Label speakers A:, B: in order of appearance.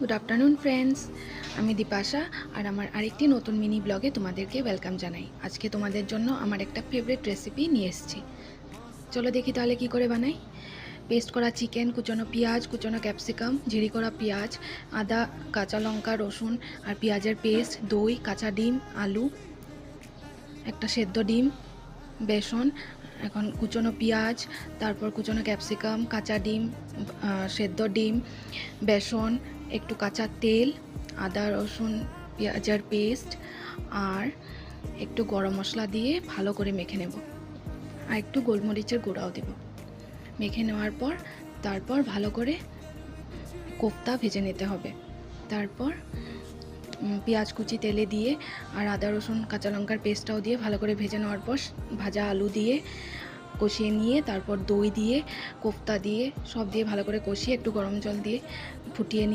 A: Good afternoon friends, আমি দীপাশা আর আমার আরেকটি নতুন মিনি ব্লগে তোমাদেরকে ওয়েলকাম জানাই। আজকে তোমাদের জন্য আমার একটা ফেভারিট রেসিপি নিয়ে এসেছি। চলো দেখি তাহলে কি করে বানাই। পেস্ট করা চিকেন, কুচনো পেঁয়াজ, কুচনো ক্যাপসিকাম, ঝিরি করা পেঁয়াজ, আদা, কাঁচা লঙ্কা, রসুন আর পেঁয়াজের পেস্ট, দই, কাঁচা ডিম, আলু, একটা সেদ্ধ ডিম, বেসন, এখন কুচনো পেঁয়াজ, তারপর কুচনো ক্যাপসিকাম, কাঁচা ডিম, সেদ্ধ ডিম, বেসন, একটু কাঁচা তেল, আদা রসুন পেঁয়াজের পেস্ট আর একটু গরম মশলা দিয়ে ভালো করে মেখে নেব। আর একটু গোলমরিচের গুঁড়াও দেব। মেখে নেওয়ার পর তারপর ভালো করে কোফতা ভেজে নিতে হবে। তারপর পেঁয়াজ কুচি তেলে দিয়ে আর আদা রসুন কাঁচা লঙ্কার পেস্টটাও দিয়ে ভালো করে ভেজে নেওয়ার পর ভাজা আলু দিয়ে কষিয়ে নিয়ে তারপর দই দিয়ে কোফতা দিয়ে সব দিয়ে ভালো করে কষিয়ে একটু গরম জল দিয়ে ফুটিয়ে নিয়ে